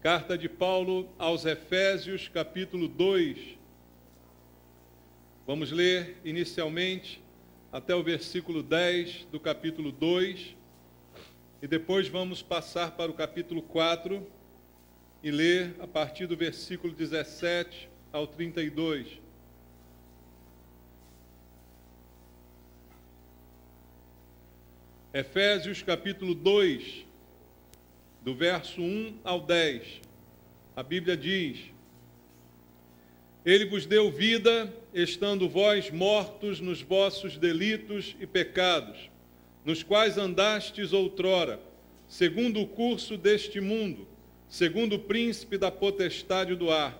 Carta de Paulo aos Efésios, capítulo 2. Vamos ler inicialmente até o versículo 10 do capítulo 2 e depois vamos passar para o capítulo 4 e ler a partir do versículo 17 ao 32. Efésios, capítulo 2, do verso 1 ao 10, a Bíblia diz: Ele vos deu vida, estando vós mortos nos vossos delitos e pecados, nos quais andastes outrora, segundo o curso deste mundo, segundo o príncipe da potestade do ar,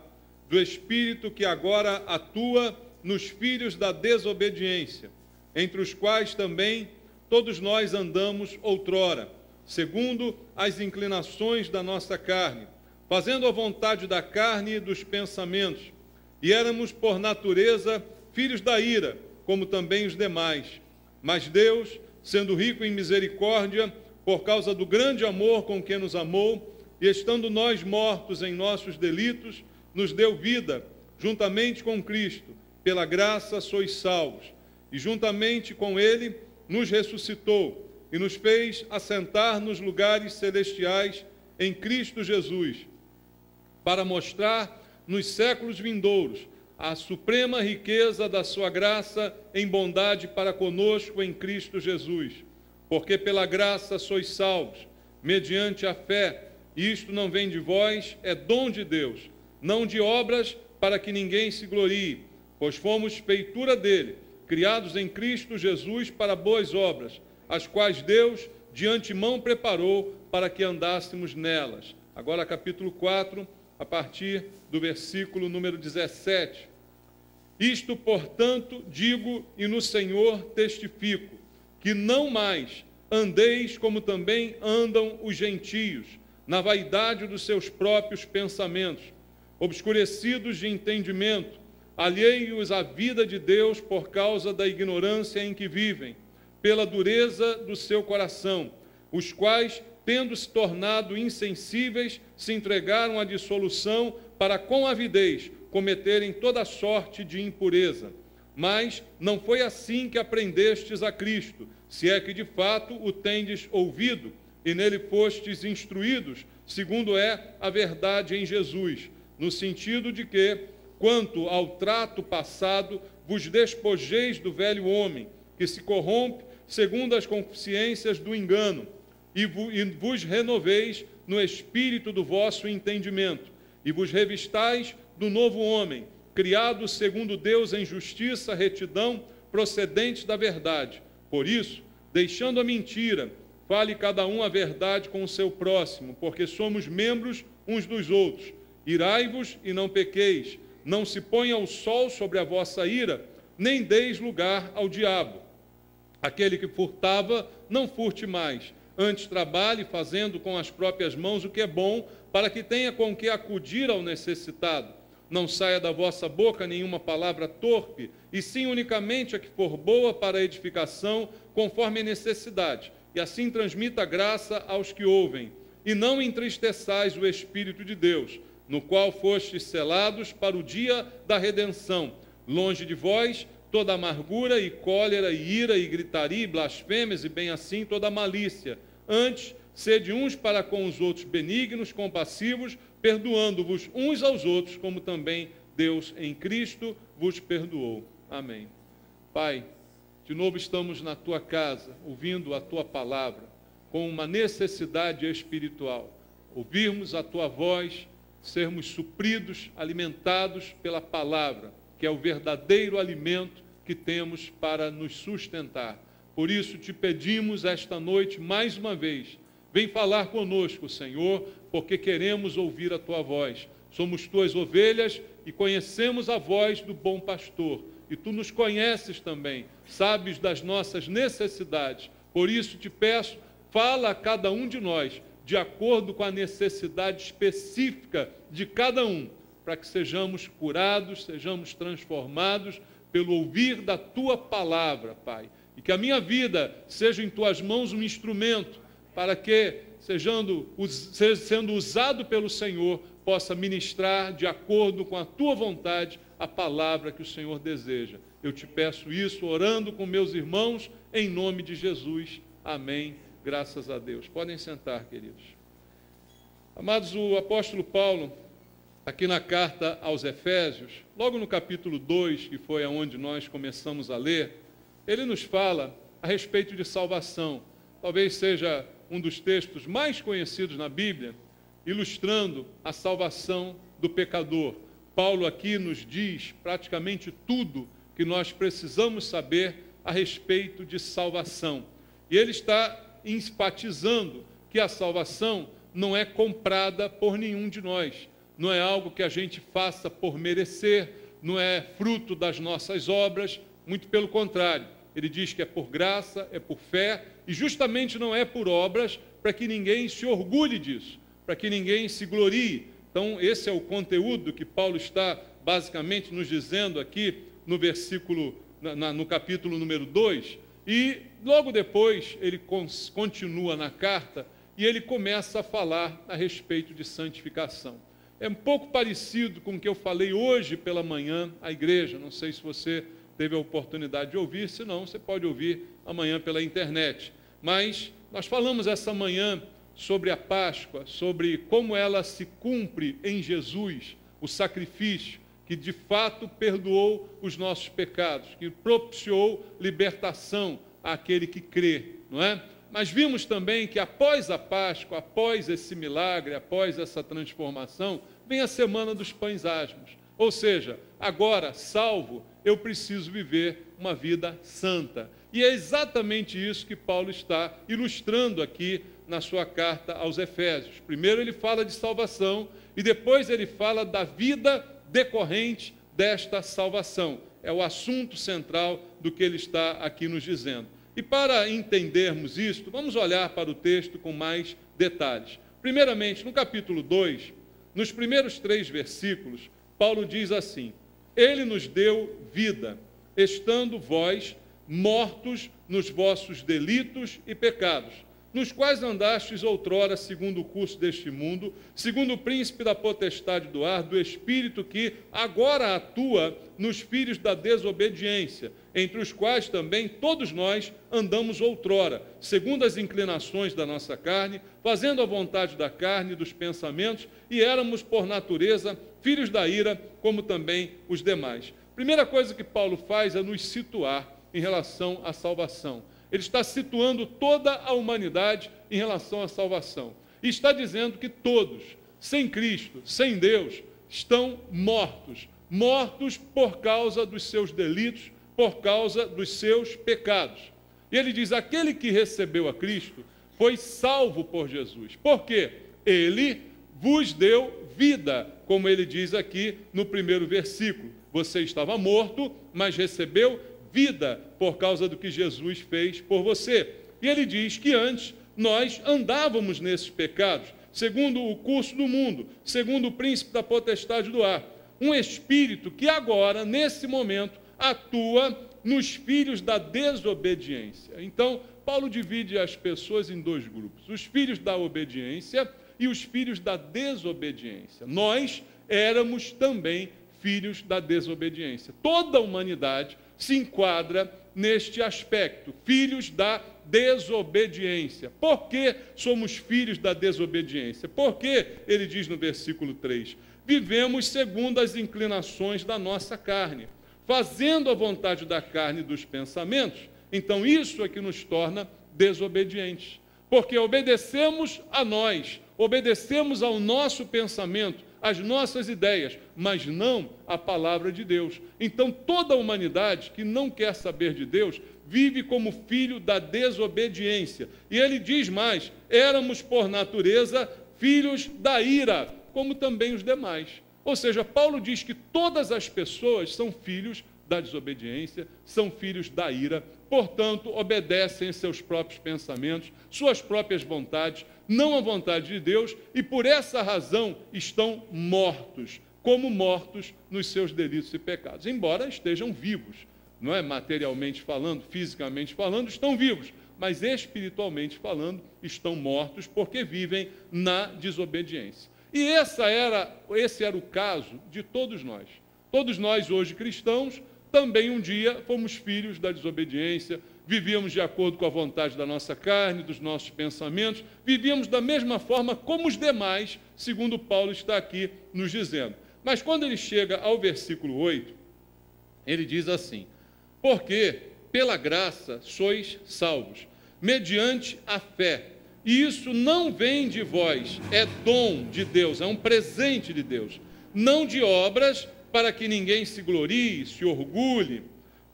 do espírito que agora atua nos filhos da desobediência, entre os quais também todos nós andamos outrora, segundo as inclinações da nossa carne, fazendo a vontade da carne e dos pensamentos, e éramos por natureza filhos da ira, como também os demais. Mas Deus, sendo rico em misericórdia, por causa do grande amor com que nos amou, e estando nós mortos em nossos delitos, nos deu vida, juntamente com Cristo, pela graça sois salvos, e juntamente com Ele nos ressuscitou, e nos fez assentar nos lugares celestiais em Cristo Jesus, para mostrar nos séculos vindouros a suprema riqueza da sua graça em bondade para conosco em Cristo Jesus. Porque pela graça sois salvos, mediante a fé, e isto não vem de vós, é dom de Deus, não de obras para que ninguém se glorie, pois fomos feitura dele, criados em Cristo Jesus para boas obras, as quais Deus de antemão preparou para que andássemos nelas. Agora capítulo 4, a partir do versículo número 17. Isto, portanto, digo e no Senhor testifico, que não mais andeis como também andam os gentios, na vaidade dos seus próprios pensamentos, obscurecidos de entendimento, alheios à vida de Deus por causa da ignorância em que vivem, pela dureza do seu coração, os quais, tendo-se tornado insensíveis, se entregaram à dissolução para com avidez cometerem toda sorte de impureza. Mas não foi assim que aprendestes a Cristo, se é que de fato o tendes ouvido, e nele fostes instruídos, segundo é a verdade em Jesus, no sentido de que, quanto ao trato passado, vos despojeis do velho homem, que se corrompe segundo as concupiscências do engano, e vos renoveis no espírito do vosso entendimento, e vos revistais do novo homem, criado segundo Deus em justiça, retidão, procedentes da verdade. Por isso, deixando a mentira, fale cada um a verdade com o seu próximo, porque somos membros uns dos outros. Irai-vos e não pequeis, não se ponha o sol sobre a vossa ira, nem deis lugar ao diabo. Aquele que furtava, não furte mais, antes trabalhe fazendo com as próprias mãos o que é bom, para que tenha com que acudir ao necessitado. Não saia da vossa boca nenhuma palavra torpe, e sim unicamente a que for boa para a edificação, conforme a necessidade, e assim transmita graça aos que ouvem. E não entristeçais o Espírito de Deus, no qual fostes selados para o dia da redenção. Longe de vós toda amargura e cólera e ira e gritaria e blasfêmias e bem assim toda malícia. Antes, sede uns para com os outros benignos, compassivos, perdoando-vos uns aos outros, como também Deus em Cristo vos perdoou. Amém. Pai, de novo estamos na tua casa, ouvindo a tua palavra, com uma necessidade espiritual. Ouvirmos a tua voz, sermos supridos, alimentados pela palavra, que é o verdadeiro alimento que temos para nos sustentar. Por isso te pedimos esta noite, mais uma vez, vem falar conosco, Senhor, porque queremos ouvir a tua voz. Somos tuas ovelhas e conhecemos a voz do bom pastor. E tu nos conheces também, sabes das nossas necessidades. Por isso te peço, fala a cada um de nós, de acordo com a necessidade específica de cada um, para que sejamos curados, sejamos transformados pelo ouvir da tua palavra, Pai. E que a minha vida seja em tuas mãos um instrumento para que, sendo usado pelo Senhor, possa ministrar de acordo com a tua vontade a palavra que o Senhor deseja. Eu te peço isso orando com meus irmãos, em nome de Jesus. Amém. Graças a Deus. Podem sentar, queridos. Amados, o apóstolo Paulo, aqui na carta aos Efésios, logo no capítulo 2, que foi aonde nós começamos a ler, ele nos fala a respeito de salvação. Talvez seja um dos textos mais conhecidos na Bíblia, ilustrando a salvação do pecador. Paulo aqui nos diz praticamente tudo que nós precisamos saber a respeito de salvação. E ele está enfatizando que a salvação não é comprada por nenhum de nós, não é algo que a gente faça por merecer, não é fruto das nossas obras, muito pelo contrário. Ele diz que é por graça, é por fé, e justamente não é por obras para que ninguém se orgulhe disso, para que ninguém se glorie. Então, esse é o conteúdo que Paulo está basicamente nos dizendo aqui no versículo, no capítulo número 2, e logo depois ele continua na carta e ele começa a falar a respeito de santificação. É um pouco parecido com o que eu falei hoje pela manhã à igreja, não sei se você teve a oportunidade de ouvir, se não, você pode ouvir amanhã pela internet. Mas nós falamos essa manhã sobre a Páscoa, sobre como ela se cumpre em Jesus, o sacrifício que de fato perdoou os nossos pecados, que propiciou libertação àquele que crê, não é? Mas vimos também que após a Páscoa, após esse milagre, após essa transformação, vem a Semana dos Pães Asmos. Ou seja, agora, salvo, eu preciso viver uma vida santa. E é exatamente isso que Paulo está ilustrando aqui na sua carta aos Efésios. Primeiro ele fala de salvação e depois ele fala da vida decorrente desta salvação. É o assunto central do que ele está aqui nos dizendo. E para entendermos isto, vamos olhar para o texto com mais detalhes. Primeiramente, no capítulo 2, nos primeiros 3 versículos, Paulo diz assim: Ele nos deu vida, estando vós mortos nos vossos delitos e pecados, nos quais andastes outrora segundo o curso deste mundo, segundo o príncipe da potestade do ar, do espírito que agora atua nos filhos da desobediência, entre os quais também todos nós andamos outrora, segundo as inclinações da nossa carne, fazendo a vontade da carne e dos pensamentos, e éramos por natureza filhos da ira, como também os demais. Primeira coisa que Paulo faz é nos situar em relação à salvação. Ele está situando toda a humanidade em relação à salvação. E está dizendo que todos, sem Cristo, sem Deus, estão mortos. Mortos por causa dos seus delitos, por causa dos seus pecados. E ele diz, aquele que recebeu a Cristo foi salvo por Jesus. Por quê? Ele vos deu vida, como ele diz aqui no primeiro versículo. Você estava morto, mas recebeu vida por causa do que Jesus fez por você. E ele diz que antes nós andávamos nesses pecados, segundo o curso do mundo, segundo o príncipe da potestade do ar. Um espírito que agora, nesse momento, atua nos filhos da desobediência. Então, Paulo divide as pessoas em 2 grupos, os filhos da obediência e os filhos da desobediência. Nós éramos também filhos da desobediência. Toda a humanidade se enquadra neste aspecto, filhos da desobediência. Por que somos filhos da desobediência? Porque, ele diz no versículo 3, vivemos segundo as inclinações da nossa carne, fazendo a vontade da carne e dos pensamentos. Então isso é que nos torna desobedientes, porque obedecemos a nós, obedecemos ao nosso pensamento, às nossas ideias, mas não à palavra de Deus. Então toda a humanidade que não quer saber de Deus vive como filho da desobediência. E ele diz mais, éramos por natureza filhos da ira, como também os demais. Ou seja, Paulo diz que todas as pessoas são filhos da desobediência, são filhos da ira, portanto, obedecem seus próprios pensamentos, suas próprias vontades, não à vontade de Deus, e por essa razão estão mortos, como mortos nos seus delitos e pecados, embora estejam vivos, não é? Materialmente falando, fisicamente falando, estão vivos, mas espiritualmente falando, estão mortos porque vivem na desobediência. E esse era o caso de todos nós. Todos nós, hoje cristãos, também um dia fomos filhos da desobediência, vivíamos de acordo com a vontade da nossa carne, dos nossos pensamentos, vivíamos da mesma forma como os demais, segundo Paulo está aqui nos dizendo. Mas quando ele chega ao versículo 8, ele diz assim: porque pela graça sois salvos, mediante a fé. E isso não vem de vós, é dom de Deus, é um presente de Deus, não de obras, para que ninguém se glorie, se orgulhe,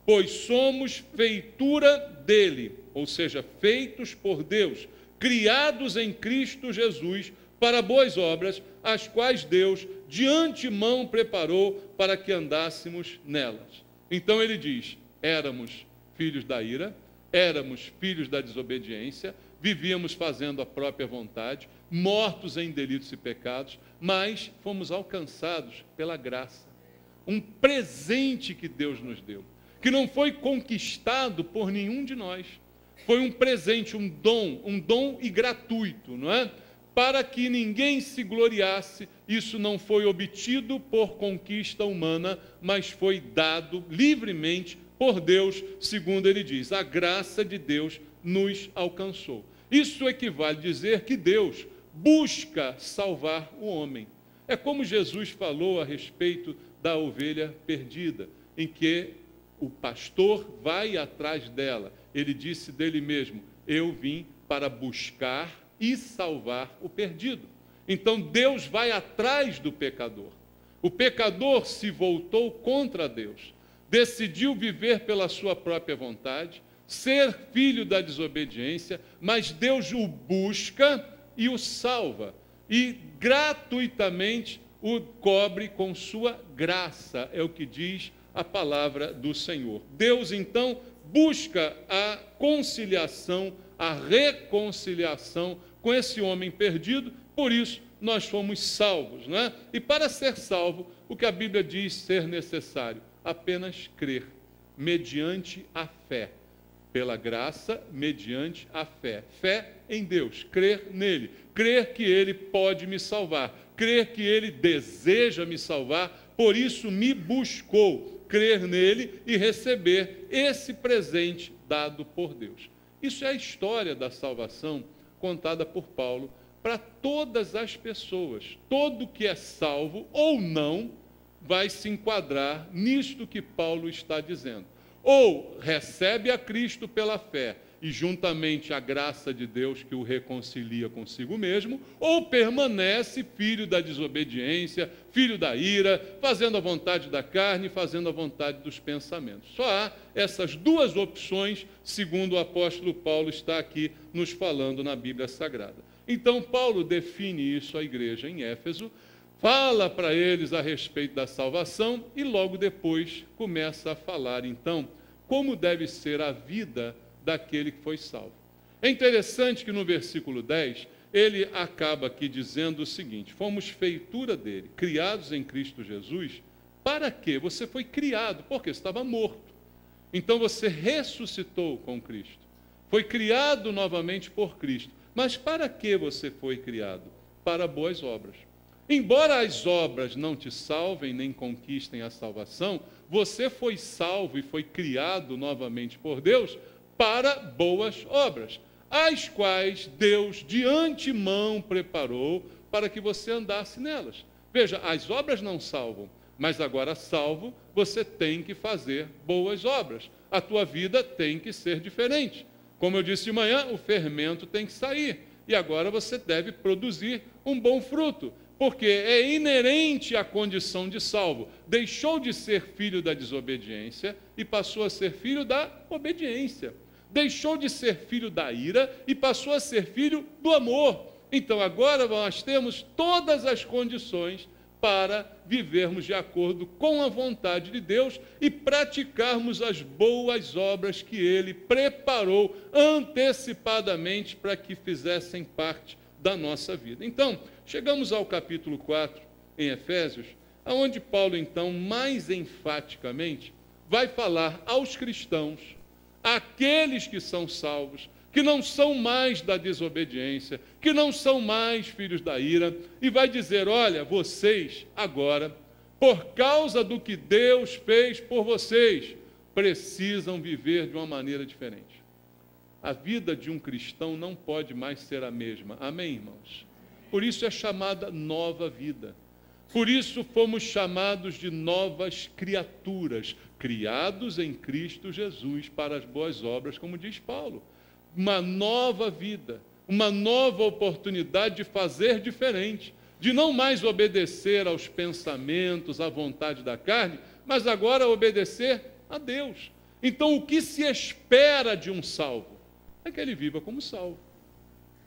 pois somos feitura dele, ou seja, feitos por Deus, criados em Cristo Jesus, para boas obras, as quais Deus de antemão preparou para que andássemos nelas. Então ele diz: éramos filhos da ira, éramos filhos da desobediência, vivíamos fazendo a própria vontade, mortos em delitos e pecados, mas fomos alcançados pela graça. Um presente que Deus nos deu, que não foi conquistado por nenhum de nós. Foi um presente, um dom e gratuito, não é? Para que ninguém se gloriasse, isso não foi obtido por conquista humana, mas foi dado livremente por Deus, segundo ele diz. A graça de Deus nos alcançou. Isso equivale a dizer que Deus busca salvar o homem. É como Jesus falou a respeito da ovelha perdida, em que o pastor vai atrás dela. Ele disse dele mesmo: eu vim para buscar e salvar o perdido. Então Deus vai atrás do pecador. O pecador se voltou contra Deus, decidiu viver pela sua própria vontade, ser filho da desobediência, mas Deus o busca e o salva, e gratuitamente o cobre com sua graça, é o que diz a palavra do Senhor. Deus, então, busca a conciliação, a reconciliação com esse homem perdido, por isso nós fomos salvos, né? E para ser salvo, o que a Bíblia diz ser necessário? Apenas crer, mediante a fé. Pela graça, mediante a fé. Fé em Deus, crer nele, crer que ele pode me salvar, crer que ele deseja me salvar, por isso me buscou, crer nele e receber esse presente dado por Deus. Isso é a história da salvação contada por Paulo para todas as pessoas. Todo que é salvo ou não vai se enquadrar nisto que Paulo está dizendo. Ou recebe a Cristo pela fé e juntamente a graça de Deus que o reconcilia consigo mesmo, ou permanece filho da desobediência, filho da ira, fazendo a vontade da carne, fazendo a vontade dos pensamentos. Só há essas duas opções, segundo o apóstolo Paulo está aqui nos falando na Bíblia Sagrada. Então Paulo define isso à igreja em Éfeso, fala para eles a respeito da salvação e logo depois começa a falar, então, como deve ser a vida daquele que foi salvo. É interessante que no versículo 10, ele acaba aqui dizendo o seguinte: fomos feitura dele, criados em Cristo Jesus. Para quê? Você foi criado, porque estava morto. Então você ressuscitou com Cristo. Foi criado novamente por Cristo. Mas para que você foi criado? Para boas obras. Embora as obras não te salvem nem conquistem a salvação, você foi salvo e foi criado novamente por Deus para boas obras, as quais Deus de antemão preparou para que você andasse nelas. Veja, as obras não salvam, mas agora salvo, você tem que fazer boas obras. A tua vida tem que ser diferente. Como eu disse de manhã, o fermento tem que sair. E agora você deve produzir um bom fruto, porque é inerente à condição de salvo. Deixou de ser filho da desobediência e passou a ser filho da obediência. Deixou de ser filho da ira e passou a ser filho do amor. Então agora nós temos todas as condições para vivermos de acordo com a vontade de Deus e praticarmos as boas obras que Ele preparou antecipadamente para que fizessem parte da nossa vida. Então, chegamos ao capítulo 4 em Efésios, onde Paulo, então, mais enfaticamente, vai falar aos cristãos, aqueles que são salvos, que não são mais da desobediência, que não são mais filhos da ira, e vai dizer: olha, vocês agora, por causa do que Deus fez por vocês, precisam viver de uma maneira diferente. A vida de um cristão não pode mais ser a mesma. Amém, irmãos? Por isso é chamada nova vida. Por isso fomos chamados de novas criaturas, criados em Cristo Jesus para as boas obras, como diz Paulo. Uma nova vida, uma nova oportunidade de fazer diferente, de não mais obedecer aos pensamentos, à vontade da carne, mas agora obedecer a Deus. Então, o que se espera de um salvo? É que ele viva como salvo.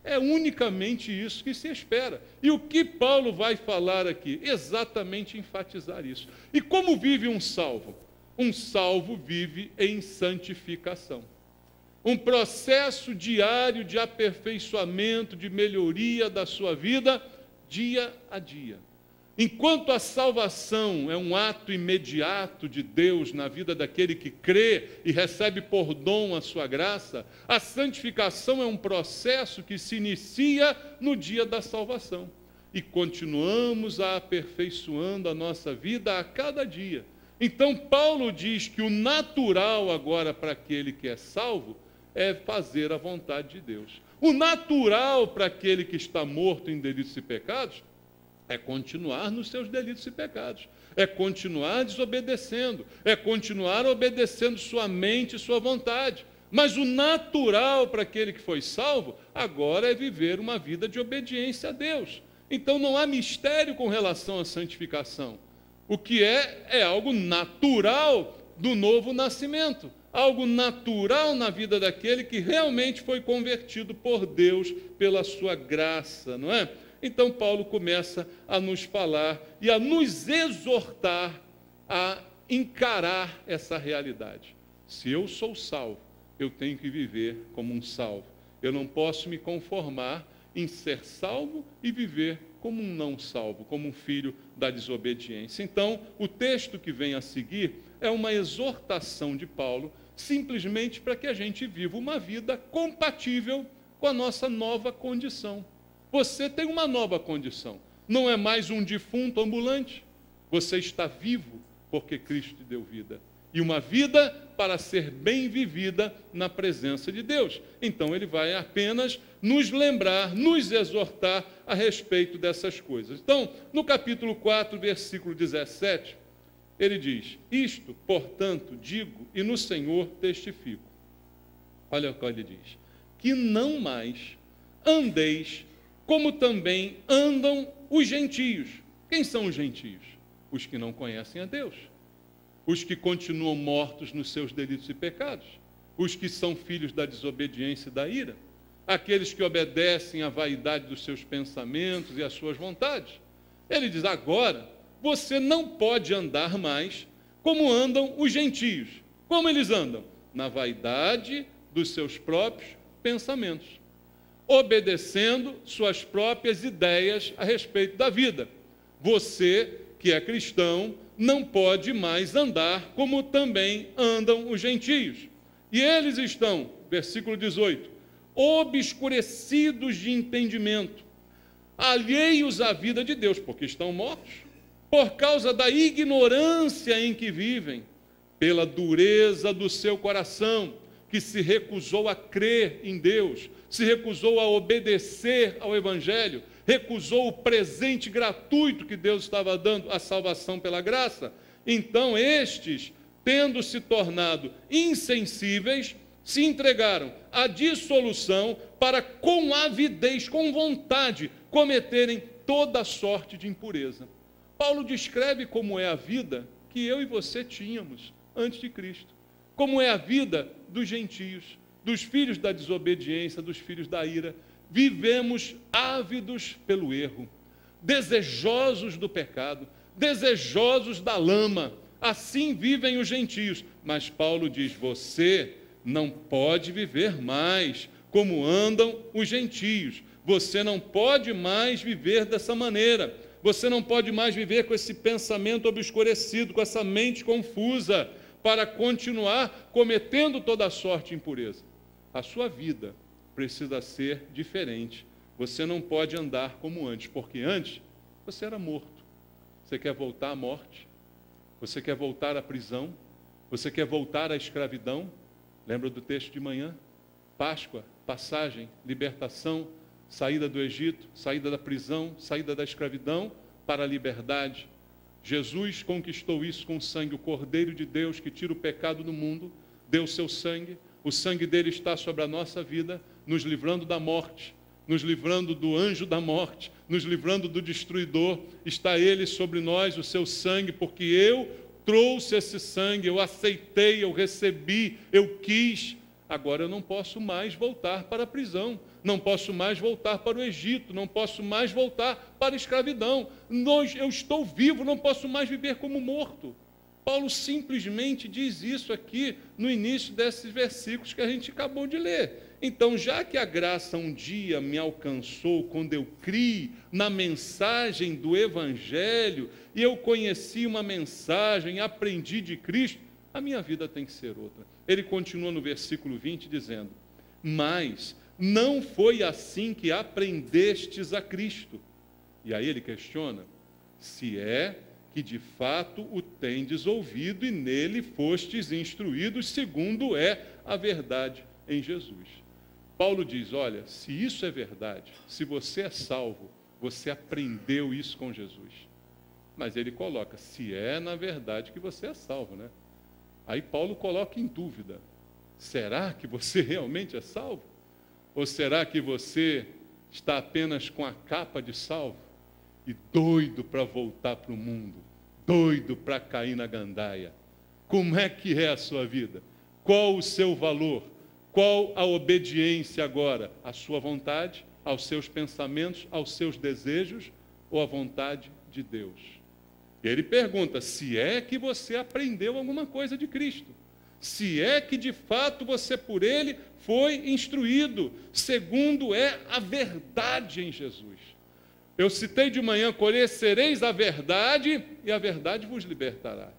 É unicamente isso que se espera. E o que Paulo vai falar aqui? Exatamente enfatizar isso. E como vive um salvo? Um salvo vive em santificação. Um processo diário de aperfeiçoamento, de melhoria da sua vida, dia a dia. Enquanto a salvação é um ato imediato de Deus na vida daquele que crê e recebe por dom a sua graça, a santificação é um processo que se inicia no dia da salvação. E continuamos aperfeiçoando a nossa vida a cada dia. Então, Paulo diz que o natural agora para aquele que é salvo é fazer a vontade de Deus. O natural para aquele que está morto em delitos e pecados é continuar nos seus delitos e pecados, é continuar desobedecendo, é continuar obedecendo sua mente e sua vontade. Mas o natural para aquele que foi salvo, agora é viver uma vida de obediência a Deus. Então não há mistério com relação à santificação. O que é algo natural do novo nascimento, algo natural na vida daquele que realmente foi convertido por Deus pela sua graça, não é? Então Paulo começa a nos falar e a nos exortar a encarar essa realidade. Se eu sou salvo, eu tenho que viver como um salvo. Eu não posso me conformar em ser salvo e viver como um não salvo, como um filho da desobediência. Então, o texto que vem a seguir é uma exortação de Paulo, simplesmente para que a gente viva uma vida compatível com a nossa nova condição. Você tem uma nova condição. Não é mais um defunto ambulante. Você está vivo porque Cristo te deu vida. E uma vida para ser bem vivida na presença de Deus. Então ele vai apenas nos lembrar, nos exortar a respeito dessas coisas. Então, no capítulo 4, versículo 17, ele diz: isto, portanto, digo e no Senhor testifico. Olha o que ele diz: que não mais andeis como também andam os gentios. Quem são os gentios? Os que não conhecem a Deus. Os que continuam mortos nos seus delitos e pecados. Os que são filhos da desobediência e da ira. Aqueles que obedecem à vaidade dos seus pensamentos e às suas vontades. Ele diz: agora, você não pode andar mais como andam os gentios. Como eles andam? Na vaidade dos seus próprios pensamentos, obedecendo suas próprias ideias a respeito da vida. Você, que é cristão, não pode mais andar como também andam os gentios. E eles estão, versículo 18, obscurecidos de entendimento, alheios à vida de Deus, porque estão mortos, por causa da ignorância em que vivem, pela dureza do seu coração, que se recusou a crer em Deus, se recusou a obedecer ao Evangelho, recusou o presente gratuito que Deus estava dando, a salvação pela graça. Então estes, tendo se tornado insensíveis, se entregaram à dissolução para com avidez, com vontade, cometerem toda sorte de impureza. Paulo descreve como é a vida que eu e você tínhamos antes de Cristo. Como é a vida dos gentios, dos filhos da desobediência, dos filhos da ira. Vivemos ávidos pelo erro, desejosos do pecado, desejosos da lama. Assim vivem os gentios. Mas Paulo diz: você não pode viver mais como andam os gentios. Você não pode mais viver dessa maneira. Você não pode mais viver com esse pensamento obscurecido, com essa mente confusa, para continuar cometendo toda sorte de impureza. A sua vida precisa ser diferente. Você não pode andar como antes, porque antes você era morto. Você quer voltar à morte? Você quer voltar à prisão? Você quer voltar à escravidão? Lembra do texto de manhã? Páscoa, passagem, libertação, saída do Egito, saída da prisão, saída da escravidão para a liberdade. Jesus conquistou isso com o sangue, o Cordeiro de Deus que tira o pecado do mundo, deu seu sangue, o sangue dele está sobre a nossa vida, nos livrando da morte, nos livrando do anjo da morte, nos livrando do destruidor. Está ele sobre nós, o seu sangue, porque eu trouxe esse sangue, eu aceitei, eu recebi, eu quis. Agora eu não posso mais voltar para a prisão, não posso mais voltar para o Egito, não posso mais voltar para a escravidão. Eu estou vivo, não posso mais viver como morto. Paulo simplesmente diz isso aqui no início desses versículos que a gente acabou de ler. Então, já que a graça um dia me alcançou quando eu criei na mensagem do Evangelho, e eu conheci uma mensagem, aprendi de Cristo, a minha vida tem que ser outra. Ele continua no versículo 20 dizendo: mas não foi assim que aprendestes a Cristo. E aí ele questiona, se é que de fato o tendes ouvido e nele fostes instruídos, segundo é a verdade em Jesus. Paulo diz, olha, se isso é verdade, se você é salvo, você aprendeu isso com Jesus. Mas ele coloca, se é na verdade que você é salvo, né? Aí Paulo coloca em dúvida, será que você realmente é salvo? Ou será que você está apenas com a capa de salvo e doido para voltar para o mundo, doido para cair na gandaia? Como é que é a sua vida? Qual o seu valor? Qual a obediência agora? À sua vontade, aos seus pensamentos, aos seus desejos ou à vontade de Deus? Ele pergunta, se é que você aprendeu alguma coisa de Cristo, se é que de fato você por ele foi instruído, segundo é a verdade em Jesus. Eu citei de manhã, conhecereis a verdade e a verdade vos libertará.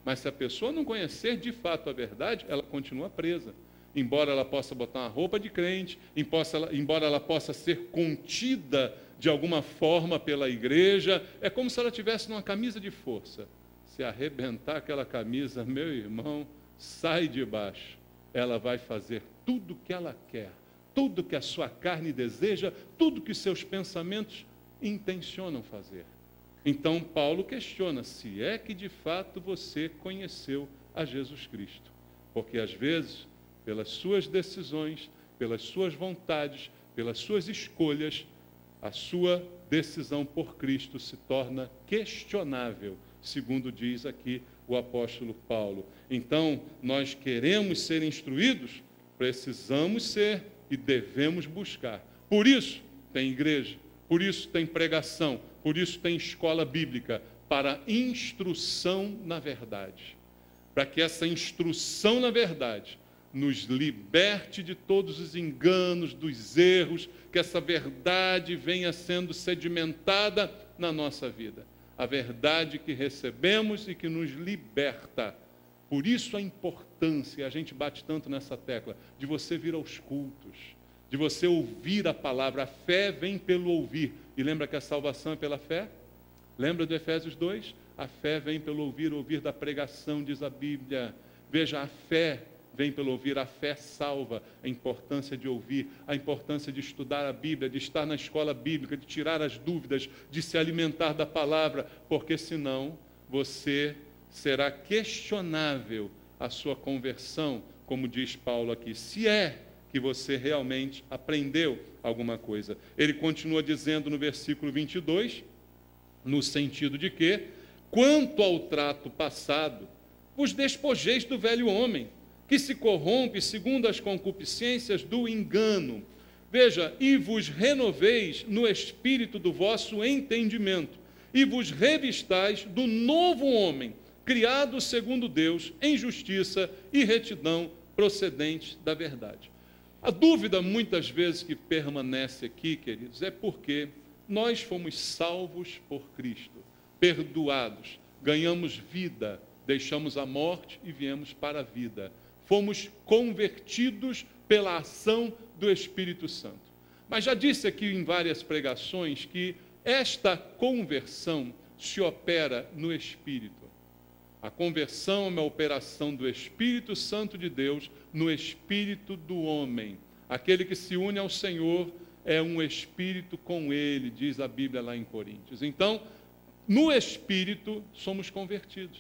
Mas se a pessoa não conhecer de fato a verdade, ela continua presa. Embora ela possa botar uma roupa de crente, embora ela possa ser contida de alguma forma pela igreja, é como se ela tivesse numa camisa de força. Se arrebentar aquela camisa, meu irmão, sai de baixo. Ela vai fazer tudo o que ela quer, tudo que a sua carne deseja, tudo que seus pensamentos intencionam fazer. Então Paulo questiona, se é que de fato você conheceu a Jesus Cristo. Porque às vezes, pelas suas decisões, pelas suas vontades, pelas suas escolhas, a sua decisão por Cristo se torna questionável, segundo diz aqui o apóstolo Paulo. Então, nós queremos ser instruídos, precisamos ser e devemos buscar. Por isso, tem igreja, por isso tem pregação, por isso tem escola bíblica, para instrução na verdade. Para que essa instrução na verdade nos liberte de todos os enganos, dos erros, que essa verdade venha sendo sedimentada na nossa vida. A verdade que recebemos e que nos liberta. Por isso a importância, a gente bate tanto nessa tecla, de você vir aos cultos, de você ouvir a palavra. A fé vem pelo ouvir. E lembra que a salvação é pela fé? Lembra do Efésios 2? A fé vem pelo ouvir, ouvir da pregação, diz a Bíblia. Veja, a fé vem pelo ouvir, a fé salva. A importância de ouvir, a importância de estudar a Bíblia, de estar na escola bíblica, de tirar as dúvidas, de se alimentar da palavra, porque senão você será questionável a sua conversão, como diz Paulo aqui, se é que você realmente aprendeu alguma coisa. Ele continua dizendo no versículo 22, no sentido de que, quanto ao trato passado, vos despojeis do velho homem, que se corrompe segundo as concupiscências do engano. Veja, e vos renoveis no espírito do vosso entendimento, e vos revistais do novo homem, criado segundo Deus, em justiça e retidão procedente da verdade. A dúvida, muitas vezes, que permanece aqui, queridos, é porque nós fomos salvos por Cristo, perdoados, ganhamos vida, deixamos a morte e viemos para a vida. Fomos convertidos pela ação do Espírito Santo. Mas já disse aqui em várias pregações que esta conversão se opera no Espírito. A conversão é uma operação do Espírito Santo de Deus no espírito do homem. Aquele que se une ao Senhor é um espírito com ele, diz a Bíblia lá em Coríntios. Então, no espírito somos convertidos,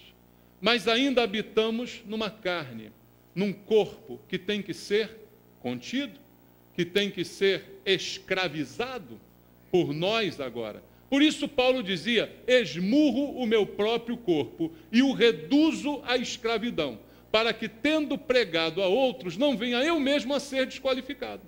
mas ainda habitamos numa carne, num corpo que tem que ser contido, que tem que ser escravizado por nós agora. Por isso Paulo dizia, esmurro o meu próprio corpo e o reduzo à escravidão, para que, tendo pregado a outros, não venha eu mesmo a ser desqualificado.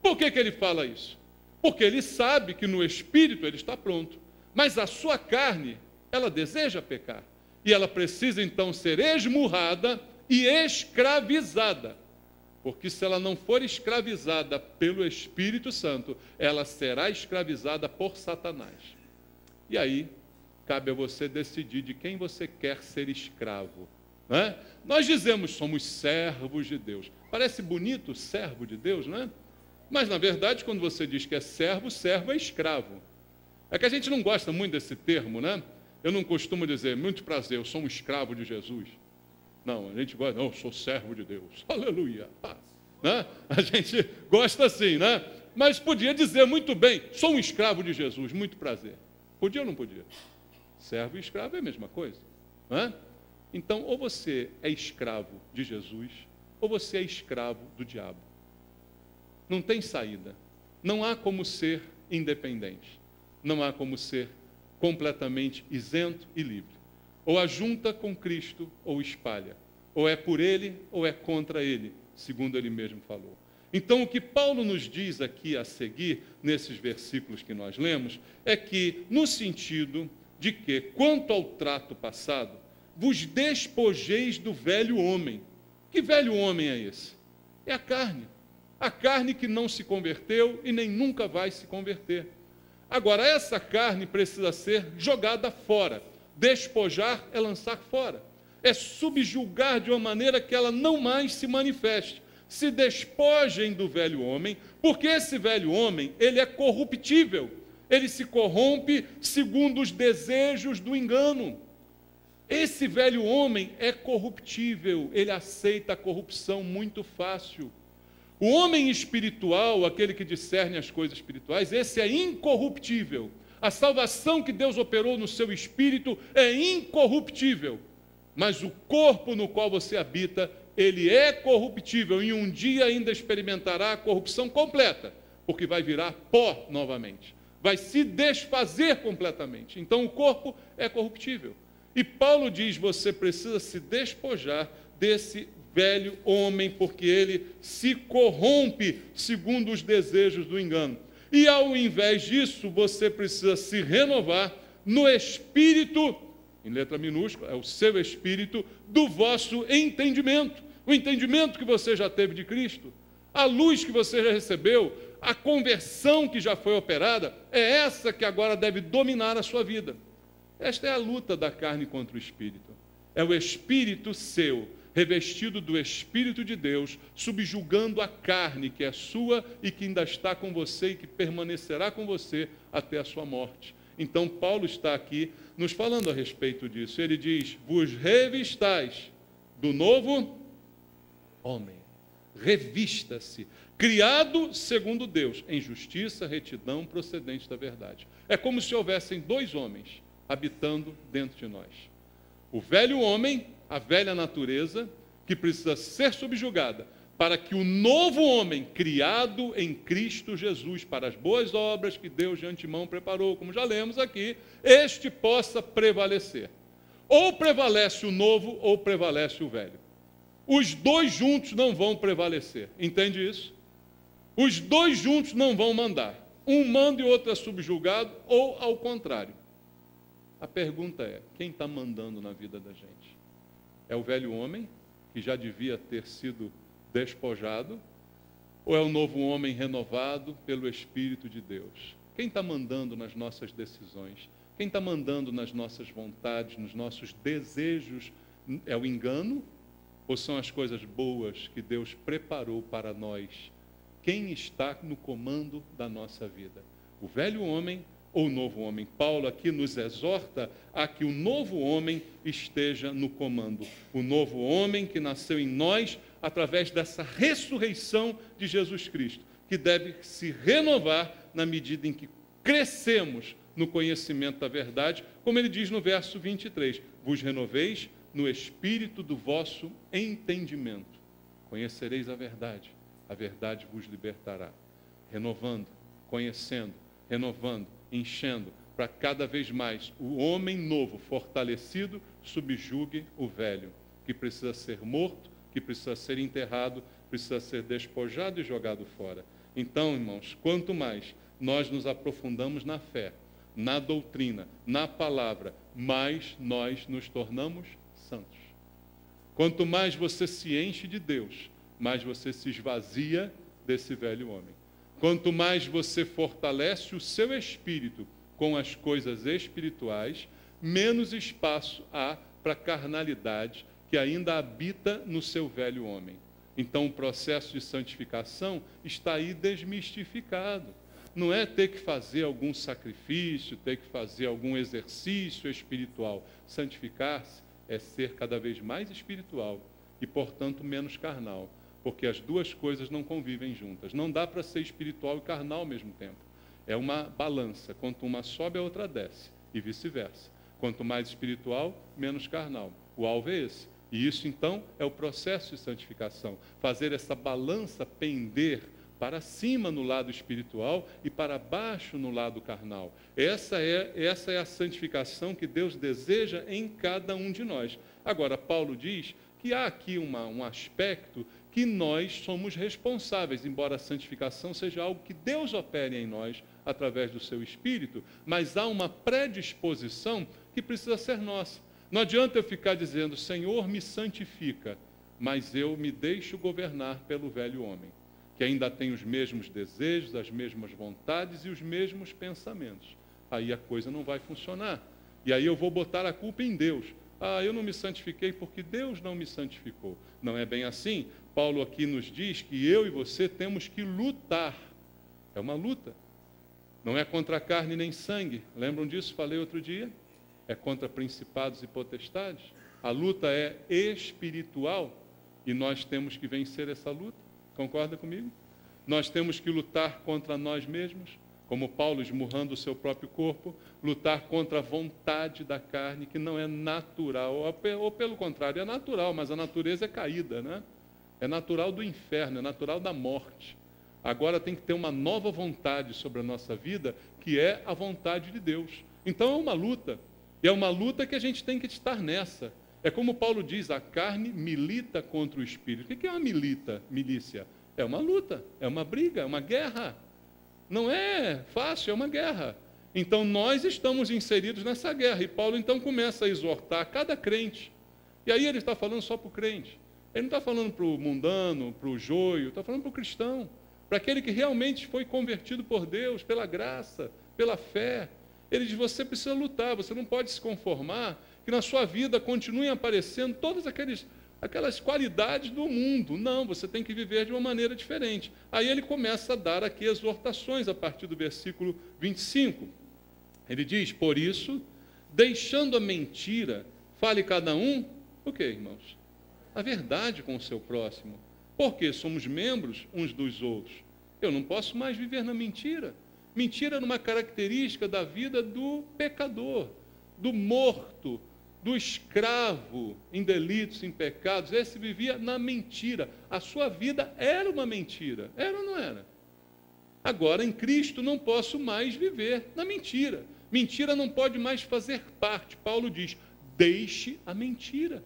Por que ele fala isso? Porque ele sabe que no espírito ele está pronto, mas a sua carne, ela deseja pecar. E ela precisa então ser esmurrada e escravizada. Porque se ela não for escravizada pelo Espírito Santo, ela será escravizada por Satanás. E aí, cabe a você decidir de quem você quer ser escravo. Não é? Nós dizemos, somos servos de Deus. Parece bonito, servo de Deus, não é? Mas, na verdade, quando você diz que é servo, servo é escravo. É que a gente não gosta muito desse termo, né? Eu não costumo dizer, muito prazer, eu sou um escravo de Jesus. Não, a gente gosta, não, eu sou servo de Deus. Aleluia. Né? A gente gosta assim, né? Mas podia dizer muito bem, sou um escravo de Jesus, muito prazer. Podia ou não podia? Servo e escravo é a mesma coisa. Né? Então, ou você é escravo de Jesus, ou você é escravo do diabo. Não tem saída. Não há como ser independente. Não há como ser completamente isento e livre. Ou ajunta com Cristo, ou espalha. Ou é por ele, ou é contra ele, segundo ele mesmo falou. Então, o que Paulo nos diz aqui a seguir, nesses versículos que nós lemos, é que, no sentido de que, quanto ao trato passado, vos despojeis do velho homem. Que velho homem é esse? É a carne. A carne que não se converteu e nem nunca vai se converter. Agora, essa carne precisa ser jogada fora. Despojar é lançar fora. É subjugar de uma maneira que ela não mais se manifeste. Se despojem do velho homem, porque esse velho homem, ele é corruptível. Ele se corrompe segundo os desejos do engano. Esse velho homem é corruptível, ele aceita a corrupção muito fácil. O homem espiritual, aquele que discerne as coisas espirituais, esse é incorruptível. A salvação que Deus operou no seu espírito é incorruptível. Mas o corpo no qual você habita, ele é corruptível e um dia ainda experimentará a corrupção completa, porque vai virar pó novamente. Vai se desfazer completamente. Então o corpo é corruptível. E Paulo diz, você precisa se despojar desse velho homem, porque ele se corrompe segundo os desejos do engano. E ao invés disso, você precisa se renovar no espírito, em letra minúscula, é o seu espírito, do vosso entendimento. O entendimento que você já teve de Cristo, a luz que você já recebeu, a conversão que já foi operada, é essa que agora deve dominar a sua vida. Esta é a luta da carne contra o espírito. É o espírito seu, revestido do Espírito de Deus, subjugando a carne que é sua e que ainda está com você e que permanecerá com você até a sua morte. Então, Paulo está aqui nos falando a respeito disso. Ele diz, vos revistais do novo homem. Revista-se, criado segundo Deus, em justiça, retidão, procedente da verdade. É como se houvessem dois homens habitando dentro de nós. O velho homem, a velha natureza, que precisa ser subjugada, para que o novo homem, criado em Cristo Jesus, para as boas obras que Deus de antemão preparou, como já lemos aqui, este possa prevalecer. Ou prevalece o novo, ou prevalece o velho. Os dois juntos não vão prevalecer, entende isso? Os dois juntos não vão mandar. Um manda e o outro é subjugado, ou ao contrário. A pergunta é, quem está mandando na vida da gente? É o velho homem, que já devia ter sido despojado, ou é o novo homem renovado pelo Espírito de Deus? Quem está mandando nas nossas decisões? Quem está mandando nas nossas vontades, nos nossos desejos? É o engano? Ou são as coisas boas que Deus preparou para nós quem está no comando da nossa vida. O velho homem ou o novo homem? Paulo aqui nos exorta a que o novo homem esteja no comando. O novo homem que nasceu em nós através dessa ressurreição de Jesus Cristo, que deve se renovar na medida em que crescemos no conhecimento da verdade, como ele diz no verso 23, vos renoveis no espírito do vosso entendimento. Conhecereis a verdade vos libertará. Renovando, conhecendo, renovando, enchendo, para cada vez mais o homem novo, fortalecido, subjugue o velho, que precisa ser morto, que precisa ser enterrado, precisa ser despojado e jogado fora. Então, irmãos, quanto mais nós nos aprofundamos na fé, na doutrina, na palavra, mais nós nos tornamos santos. Quanto mais você se enche de Deus, mais você se esvazia desse velho homem. Quanto mais você fortalece o seu espírito com as coisas espirituais, menos espaço há para a carnalidade que ainda habita no seu velho homem. Então, o processo de santificação está aí desmistificado. Não é ter que fazer algum sacrifício, ter que fazer algum exercício espiritual. Santificar-se é ser cada vez mais espiritual e, portanto, menos carnal, porque as duas coisas não convivem juntas. Não dá para ser espiritual e carnal ao mesmo tempo. É uma balança. Quanto uma sobe, a outra desce, e vice-versa. Quanto mais espiritual, menos carnal. O alvo é esse. E isso, então, é o processo de santificação. Fazer essa balança pender para cima no lado espiritual e para baixo no lado carnal. Essa é a santificação que Deus deseja em cada um de nós. Agora, Paulo diz que há aqui um aspecto que nós somos responsáveis, embora a santificação seja algo que Deus opere em nós através do seu Espírito, mas há uma predisposição que precisa ser nossa. Não adianta eu ficar dizendo, Senhor, me santifica, mas eu me deixo governar pelo velho homem, que ainda tem os mesmos desejos, as mesmas vontades e os mesmos pensamentos. Aí a coisa não vai funcionar. E aí eu vou botar a culpa em Deus. Ah, eu não me santifiquei porque Deus não me santificou. Não é bem assim. Paulo aqui nos diz que eu e você temos que lutar. É uma luta. Não é contra carne nem sangue. Lembram disso? Falei outro dia. É contra principados e potestades. A luta é espiritual e nós temos que vencer essa luta. Concorda comigo? Nós temos que lutar contra nós mesmos, como Paulo esmurrando o seu próprio corpo, lutar contra a vontade da carne, que não é natural, ou pelo contrário, é natural, mas a natureza é caída, né? É natural do inferno, é natural da morte. Agora tem que ter uma nova vontade sobre a nossa vida, que é a vontade de Deus. Então é uma luta, e é uma luta que a gente tem que estar nessa. É como Paulo diz, a carne milita contra o espírito. O que é uma milícia? É uma luta, é uma briga, é uma guerra. Não é fácil, é uma guerra. Então nós estamos inseridos nessa guerra. E Paulo então começa a exortar cada crente. E aí ele está falando só para o crente. Ele não está falando para o mundano, para o joio, está falando para o cristão. Para aquele que realmente foi convertido por Deus, pela graça, pela fé. Ele diz, você precisa lutar, você não pode se conformar que na sua vida continuem aparecendo todas aquelas qualidades do mundo. Não, você tem que viver de uma maneira diferente. Aí ele começa a dar aqui exortações a partir do versículo 25. Ele diz, por isso, deixando a mentira, fale cada um, o quê, irmãos? A verdade com o seu próximo. Porque somos membros uns dos outros. Eu não posso mais viver na mentira. Mentira é uma característica da vida do pecador, do morto, do escravo em delitos, em pecados. Esse vivia na mentira. A sua vida era uma mentira. Era ou não era? Agora, em Cristo, não posso mais viver na mentira. Mentira não pode mais fazer parte. Paulo diz, deixe a mentira.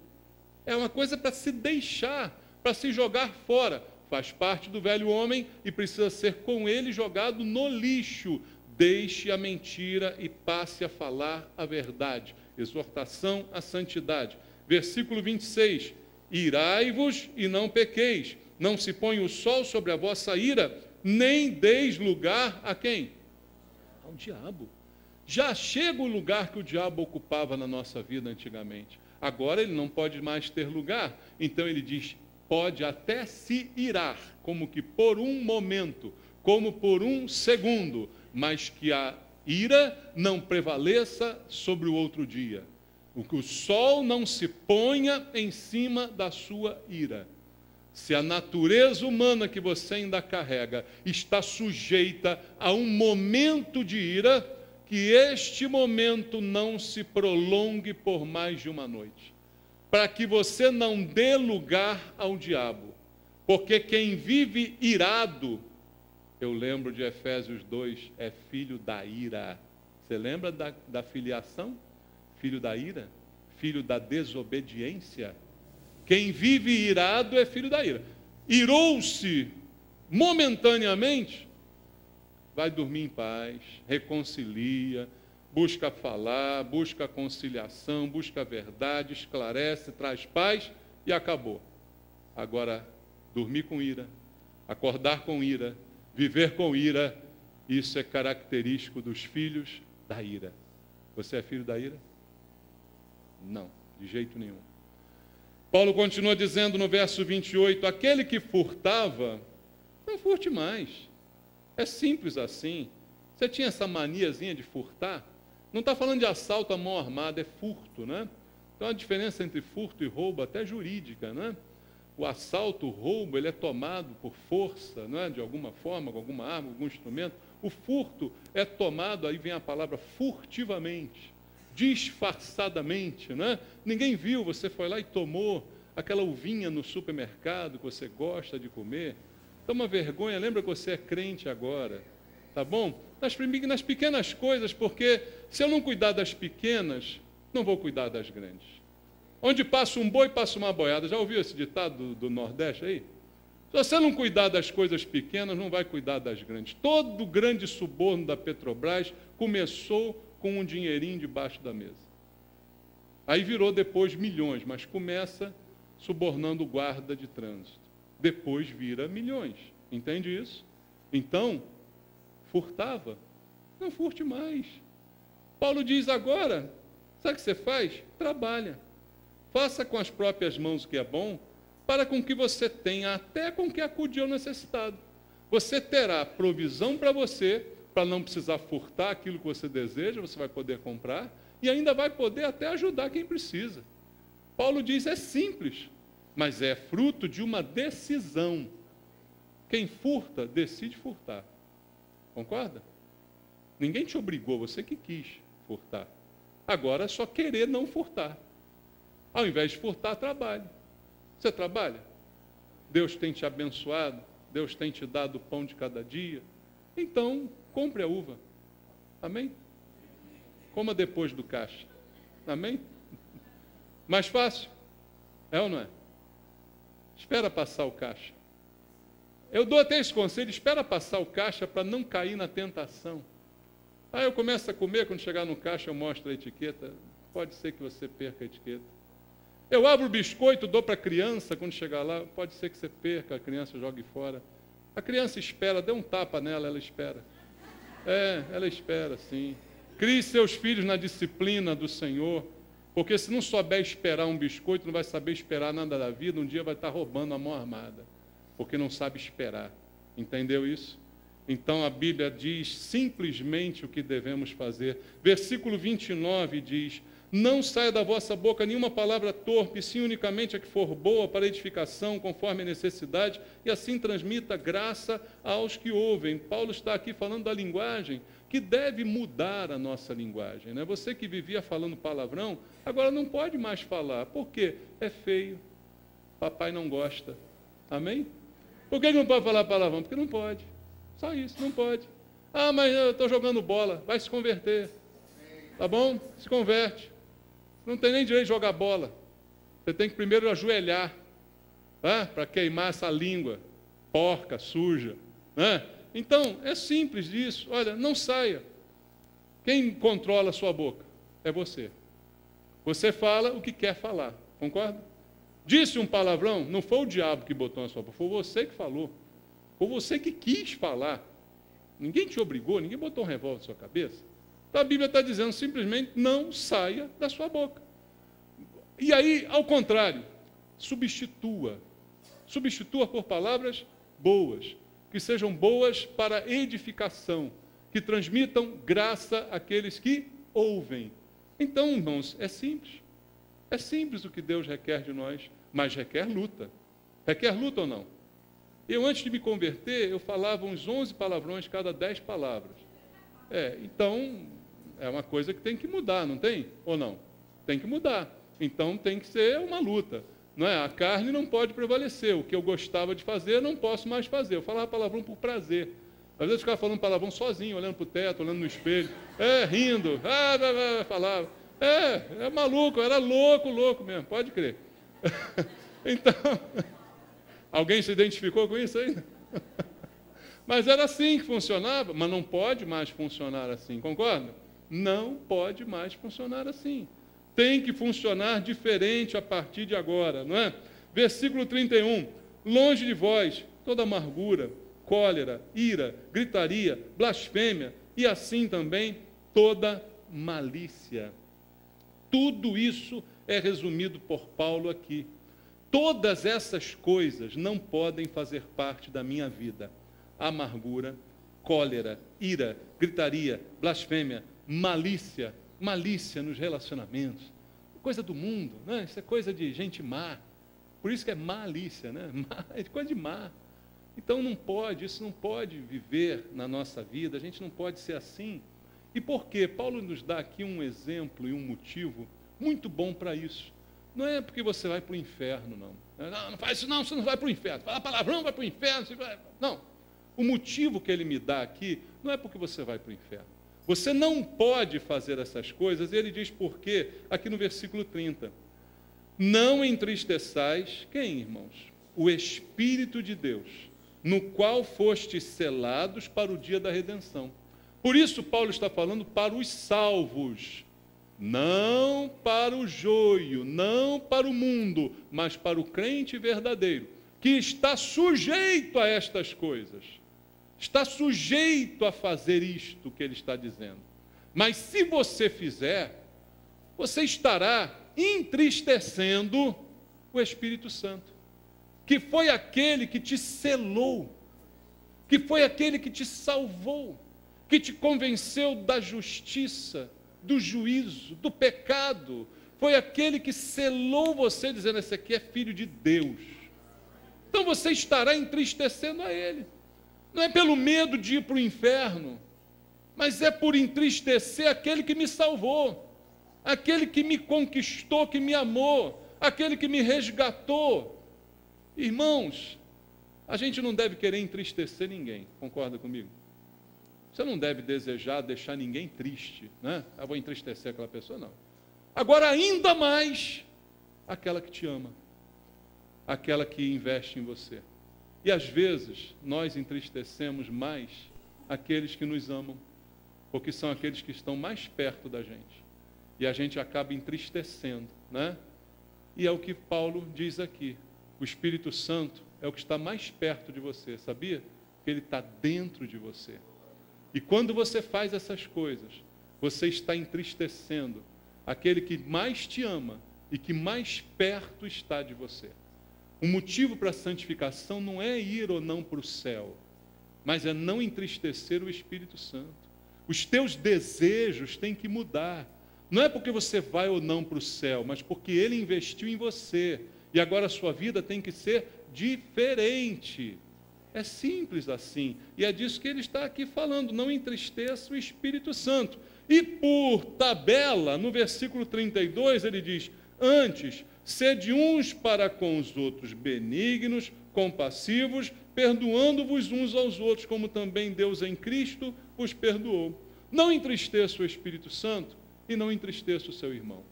É uma coisa para se deixar, para se jogar fora. Faz parte do velho homem e precisa ser com ele jogado no lixo. Deixe a mentira e passe a falar a verdade. Exortação à santidade. Versículo 26. Irai-vos e não pequeis. Não se põe o sol sobre a vossa ira, nem deis lugar a quem? Ao diabo. Já chega o lugar que o diabo ocupava na nossa vida antigamente. Agora ele não pode mais ter lugar. Então ele diz, pode até se irar, como que por um momento, como por um segundo, mas que a ira não prevaleça sobre o outro dia. Que o sol não se ponha em cima da sua ira. Se a natureza humana que você ainda carrega está sujeita a um momento de ira, que este momento não se prolongue por mais de uma noite, para que você não dê lugar ao diabo, porque quem vive irado, eu lembro de Efésios 2, é filho da ira. Você lembra da filiação? Filho da ira? Filho da desobediência? Quem vive irado é filho da ira. Irou-se momentaneamente, vai dormir em paz, reconcilia, busca falar, busca conciliação, busca a verdade, esclarece, traz paz e acabou. Agora, dormir com ira, acordar com ira, viver com ira, isso é característico dos filhos da ira. Você é filho da ira? Não, de jeito nenhum. Paulo continua dizendo no verso 28, aquele que furtava, não furte mais. É simples assim. Você tinha essa maniazinha de furtar? Não está falando de assalto à mão armada, é furto, né? Então a diferença entre furto e roubo, até jurídica, né? O assalto, o roubo, ele é tomado por força, não é? De alguma forma, com alguma arma, algum instrumento. O furto é tomado, aí vem a palavra furtivamente, disfarçadamente, né? Ninguém viu, você foi lá e tomou aquela uvinha no supermercado que você gosta de comer. Toma vergonha, lembra que você é crente agora, tá bom? Nas pequenas coisas, porque se eu não cuidar das pequenas, não vou cuidar das grandes. Onde passa um boi, passa uma boiada. Já ouviu esse ditado do Nordeste aí? Se você não cuidar das coisas pequenas, não vai cuidar das grandes. Todo grande suborno da Petrobras começou com um dinheirinho debaixo da mesa. Aí virou depois milhões, mas começa subornando o guarda de trânsito. Depois vira milhões. Entende isso? Então, furtava. Não furte mais. Paulo diz agora, sabe o que você faz? Trabalha. Faça com as próprias mãos o que é bom, para com que você tenha até com que acudir ao necessitado. Você terá provisão para você, para não precisar furtar aquilo que você deseja, você vai poder comprar, e ainda vai poder até ajudar quem precisa. Paulo diz, é simples, mas é fruto de uma decisão. Quem furta, decide furtar. Concorda? Ninguém te obrigou, você que quis furtar. Agora é só querer não furtar. Ao invés de furtar, trabalhe. Você trabalha? Deus tem te abençoado? Deus tem te dado o pão de cada dia? Então, compre a uva. Amém? Coma depois do caixa. Amém? Mais fácil? É ou não é? Espera passar o caixa. Eu dou até esse conselho, espera passar o caixa para não cair na tentação. Aí eu começo a comer, quando chegar no caixa eu mostro a etiqueta. Pode ser que você perca a etiqueta. Eu abro o biscoito, dou para a criança, quando chegar lá, pode ser que você perca, a criança jogue fora. A criança espera, dê um tapa nela, ela espera. Ela espera, sim. Crie seus filhos na disciplina do Senhor, porque se não souber esperar um biscoito, não vai saber esperar nada da vida, um dia vai estar roubando a mão armada, porque não sabe esperar. Entendeu isso? Então a Bíblia diz simplesmente o que devemos fazer. Versículo 29 diz, não saia da vossa boca nenhuma palavra torpe, sim unicamente a que for boa para edificação, conforme a necessidade, e assim transmita graça aos que ouvem. Paulo está aqui falando da linguagem, que deve mudar a nossa linguagem, né? Você que vivia falando palavrão, agora não pode mais falar. Por quê? É feio. Papai não gosta. Amém? Por que não pode falar palavrão? Porque não pode. Só isso, não pode. Ah, mas eu estou jogando bola. Vai se converter. Tá bom? Se converte. Não tem nem direito de jogar bola. Você tem que primeiro ajoelhar, tá? Para queimar essa língua porca, suja, né? Então, é simples isso. Olha, não saia. Quem controla a sua boca? É você. Você fala o que quer falar. Concorda? Disse um palavrão, não foi o diabo que botou na sua boca, foi você que falou. Foi você que quis falar. Ninguém te obrigou, ninguém botou um revólver na sua cabeça. Então a Bíblia está dizendo simplesmente, não saia da sua boca. E aí, ao contrário, substitua Substitua por palavras boas, que sejam boas para edificação, que transmitam graça àqueles que ouvem. Então, irmãos, é simples. É simples o que Deus requer de nós, mas requer luta. Requer luta ou não? Eu, antes de me converter, eu falava uns 11 palavrões cada 10 palavras. Então, é uma coisa que tem que mudar, não tem? Ou não? Tem que mudar. Então, tem que ser uma luta. Não é? A carne não pode prevalecer. O que eu gostava de fazer, não posso mais fazer. Eu falava palavrão por prazer. Às vezes eu ficava falando palavrão sozinho, olhando para o teto, olhando no espelho, rindo, falava. É maluco, eu era louco mesmo, pode crer. Então, alguém se identificou com isso aí? Mas era assim que funcionava, mas não pode mais funcionar assim, concorda? Não pode mais funcionar assim. Tem que funcionar diferente a partir de agora, não é? Versículo 31, longe de vós toda amargura, cólera, ira, gritaria, blasfêmia, e assim também toda malícia. Tudo isso é resumido por Paulo aqui. Todas essas coisas não podem fazer parte da minha vida. Amargura, cólera, ira, gritaria, blasfêmia, malícia nos relacionamentos. Coisa do mundo, né? Isso é coisa de gente má. Por isso que é malícia, né? É coisa de má. Então não pode, isso não pode viver na nossa vida, a gente não pode ser assim. E por quê? Paulo nos dá aqui um exemplo e um motivo muito bom para isso. Não é porque você vai para o inferno, não. Não faz isso não, você não vai para o inferno. Fala palavrão, vai para o inferno. Não. O motivo que ele me dá aqui não é porque você vai para o inferno. Você não pode fazer essas coisas, e ele diz por quê, aqui no versículo 30. Não entristeçais, quem, irmãos? O Espírito de Deus, no qual fostes selados para o dia da redenção. Por isso, Paulo está falando para os salvos, não para o joio, não para o mundo, mas para o crente verdadeiro, que está sujeito a estas coisas, está sujeito a fazer isto que ele está dizendo. Mas se você fizer, você estará entristecendo o Espírito Santo, que foi aquele que te selou, que foi aquele que te salvou, que te convenceu da justiça, do juízo, do pecado. Foi aquele que selou você, dizendo: esse aqui é filho de Deus. Então você estará entristecendo a ele. Não é pelo medo de ir para o inferno, mas é por entristecer aquele que me salvou, aquele que me conquistou, que me amou, aquele que me resgatou. Irmãos, a gente não deve querer entristecer ninguém, concorda comigo? Você não deve desejar deixar ninguém triste, né? Eu vou entristecer aquela pessoa, não. Agora, ainda mais, aquela que te ama, aquela que investe em você. E às vezes, nós entristecemos mais aqueles que nos amam, porque são aqueles que estão mais perto da gente. E a gente acaba entristecendo, né? E é o que Paulo diz aqui. O Espírito Santo é o que está mais perto de você, sabia? Porque ele está dentro de você. E quando você faz essas coisas, você está entristecendo aquele que mais te ama e que mais perto está de você. O motivo para a santificação não é ir ou não para o céu, mas é não entristecer o Espírito Santo. Os teus desejos têm que mudar. Não é porque você vai ou não para o céu, mas porque ele investiu em você. E agora a sua vida tem que ser diferente. É simples assim. E é disso que ele está aqui falando. Não entristeça o Espírito Santo. E por tabela, no versículo 32, ele diz: antes, sede uns para com os outros benignos, compassivos, perdoando-vos uns aos outros, como também Deus em Cristo vos perdoou. Não entristeça o Espírito Santo e não entristeça o seu irmão.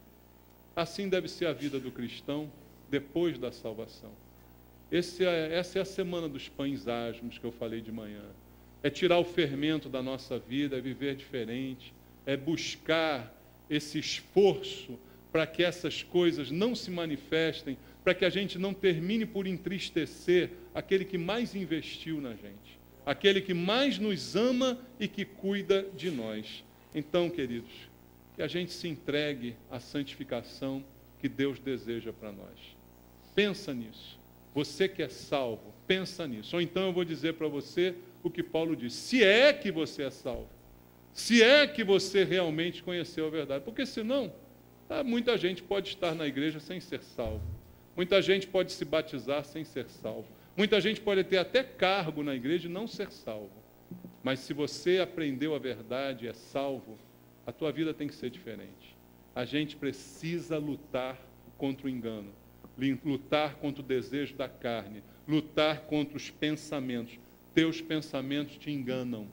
Assim deve ser a vida do cristão depois da salvação. Essa é a semana dos pães asmos que eu falei de manhã. É tirar o fermento da nossa vida, é viver diferente, é buscar esse esforço para que essas coisas não se manifestem, para que a gente não termine por entristecer aquele que mais investiu na gente, aquele que mais nos ama e que cuida de nós. Então, queridos, que a gente se entregue à santificação que Deus deseja para nós. Pensa nisso. Você que é salvo, pensa nisso. Ou então eu vou dizer para você o que Paulo disse: se é que você é salvo, se é que você realmente conheceu a verdade, porque senão, muita gente pode estar na igreja sem ser salvo, muita gente pode se batizar sem ser salvo, muita gente pode ter até cargo na igreja e não ser salvo, mas se você aprendeu a verdade e é salvo, a tua vida tem que ser diferente. A gente precisa lutar contra o engano, lutar contra o desejo da carne, lutar contra os pensamentos. Teus pensamentos te enganam,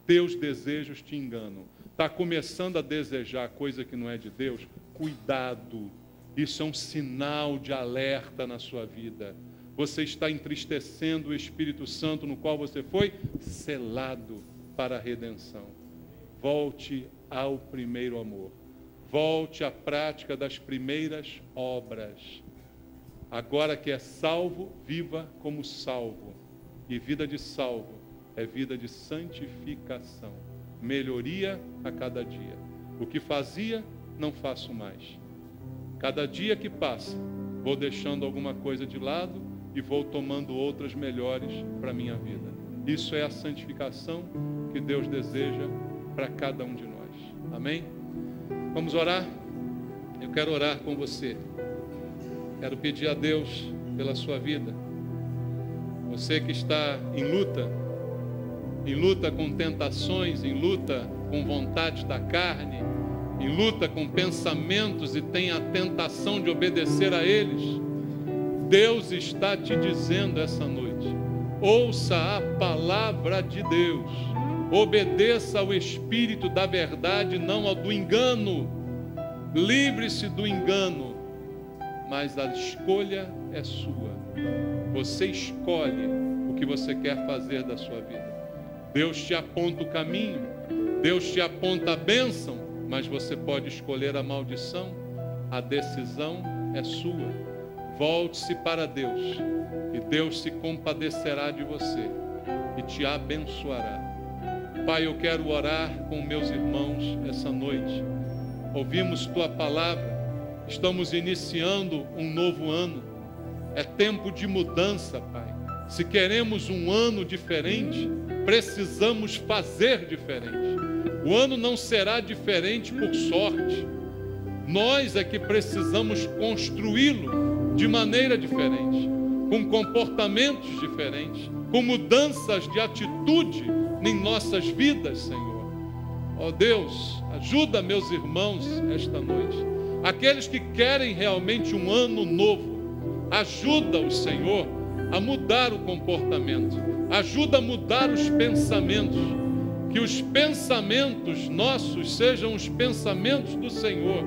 teus desejos te enganam. Está começando a desejar coisa que não é de Deus? Cuidado, isso é um sinal de alerta na sua vida. Você está entristecendo o Espírito Santo, no qual você foi selado para a redenção. Volte ao primeiro amor, volte à prática das primeiras obras. Agora que é salvo, viva como salvo. E vida de salvo é vida de santificação, melhoria a cada dia. O que fazia, não faço mais. Cada dia que passa, vou deixando alguma coisa de lado e vou tomando outras melhores para a minha vida. Isso é a santificação que Deus deseja para cada um de nós. Amém? Vamos orar? Eu quero orar com você. Quero pedir a Deus pela sua vida. Você que está em luta com tentações, em luta com vontades da carne, em luta com pensamentos e tem a tentação de obedecer a eles, Deus está te dizendo essa noite: ouça a palavra de Deus, obedeça ao Espírito da verdade, não ao do engano. Livre-se do engano, mas a escolha é sua. Você escolhe o que você quer fazer da sua vida. Deus te aponta o caminho, Deus te aponta a bênção, mas você pode escolher a maldição. A decisão é sua. Volte-se para Deus, e Deus se compadecerá de você e te abençoará. Pai, eu quero orar com meus irmãos essa noite. Ouvimos Tua palavra, estamos iniciando um novo ano. É tempo de mudança, Pai. Se queremos um ano diferente, precisamos fazer diferente. O ano não será diferente por sorte. Nós é que precisamos construí-lo de maneira diferente, com comportamentos diferentes, com mudanças de atitude em nossas vidas, Senhor. Ó Deus, ajuda meus irmãos esta noite. Aqueles que querem realmente um ano novo, ajuda-os, Senhor, a mudar o comportamento, ajuda a mudar os pensamentos, que os pensamentos nossos sejam os pensamentos do Senhor,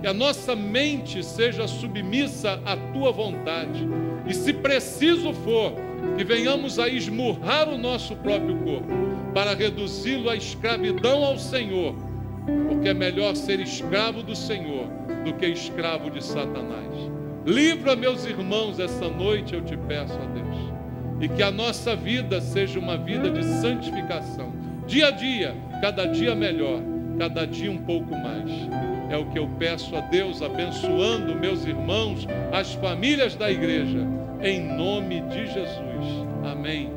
que a nossa mente seja submissa à Tua vontade, e se preciso for, que venhamos a esmurrar o nosso próprio corpo, para reduzi-lo à escravidão ao Senhor, porque é melhor ser escravo do Senhor do que escravo de Satanás. Livra meus irmãos essa noite, eu te peço a Deus, e que a nossa vida seja uma vida de santificação, dia a dia, cada dia melhor, cada dia um pouco mais. É o que eu peço a Deus, abençoando meus irmãos, as famílias da igreja, em nome de Jesus. Amém.